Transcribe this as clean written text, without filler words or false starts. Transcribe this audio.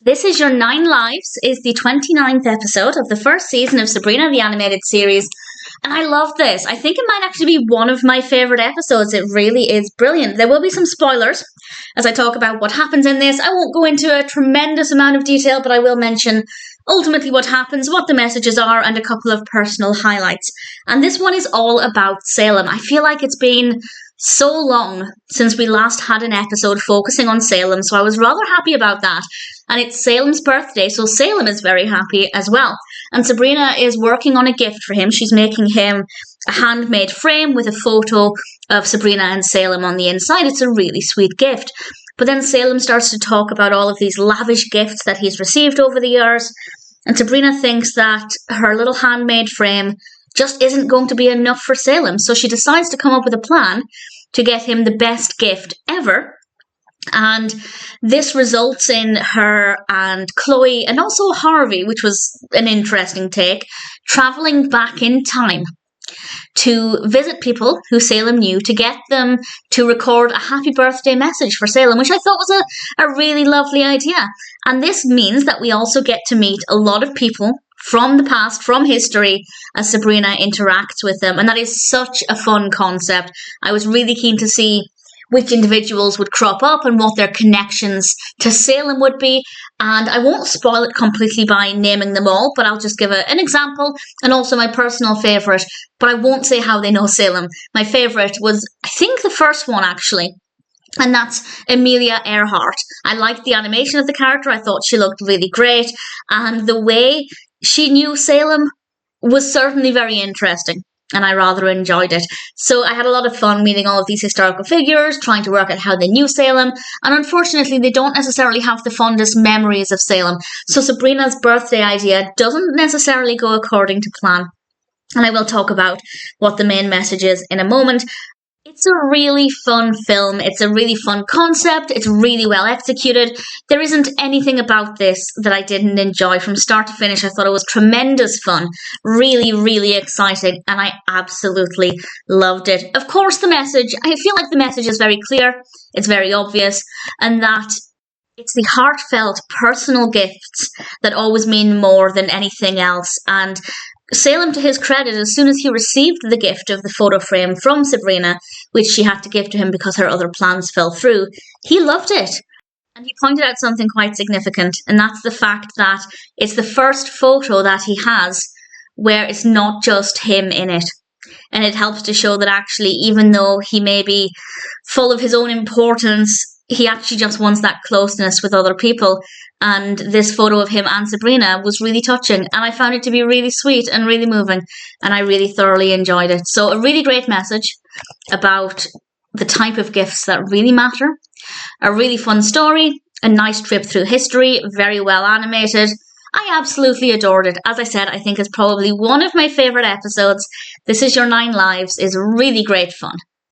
This is Your 9 Lives is the 29th episode of the first season of Sabrina the Animated Series. And I love this. I think it might actually be one of my favourite episodes. It really is brilliant. There will be some spoilers as I talk about what happens in this. I won't go into a tremendous amount of detail, but I will mention ultimately what happens, what the messages are, and a couple of personal highlights. And this one is all about Salem. I feel like it's been so long since we last had an episode focusing on Salem, so I was rather happy about that. And it's Salem's birthday, so Salem is very happy as well. And Sabrina is working on a gift for him. She's making him a handmade frame with a photo of Sabrina and Salem on the inside. It's a really sweet gift. But then Salem starts to talk about all of these lavish gifts that he's received over the years. And Sabrina thinks that her little handmade frame just isn't going to be enough for Salem. So she decides to come up with a plan to get him the best gift ever. And this results in her and Chloe and also Harvey, which was an interesting take, travelling back in time to visit people who Salem knew to get them to record a happy birthday message for Salem, which I thought was a really lovely idea. And this means that we also get to meet a lot of people from the past, from history, as Sabrina interacts with them. And that is such a fun concept. I was really keen to see which individuals would crop up and what their connections to Salem would be. And I won't spoil it completely by naming them all, but I'll just give an example and also my personal favourite. But I won't say how they know Salem. My favourite was, I think, the first one actually. And that's Amelia Earhart. I liked the animation of the character. I thought she looked really great. And the way she knew Salem was certainly very interesting. And I rather enjoyed it. So I had a lot of fun meeting all of these historical figures, trying to work out how they knew Salem. And unfortunately, they don't necessarily have the fondest memories of Salem. So Sabrina's birthday idea doesn't necessarily go according to plan. And I will talk about what the main message is in a moment. It's a really fun film. It's a really fun concept. It's really well executed. There isn't anything about this that I didn't enjoy from start to finish. I thought it was tremendous fun, really, really exciting, and I absolutely loved it. Of course, the message, I feel like the message is very clear. It's very obvious, and that it's the heartfelt, personal gifts that always mean more than anything else. And Salem, to his credit, as soon as he received the gift of the photo frame from Sabrina, which she had to give to him because her other plans fell through, he loved it. And he pointed out something quite significant, and that's the fact that it's the first photo that he has where it's not just him in it. And it helps to show that actually, even though he may be full of his own importance, he actually just wants that closeness with other people. And this photo of him and Sabrina was really touching. And I found it to be really sweet and really moving. And I really thoroughly enjoyed it. So a really great message about the type of gifts that really matter. A really fun story. A nice trip through history. Very well animated. I absolutely adored it. As I said, I think it's probably one of my favourite episodes. This is Your 9 Lives is really great fun.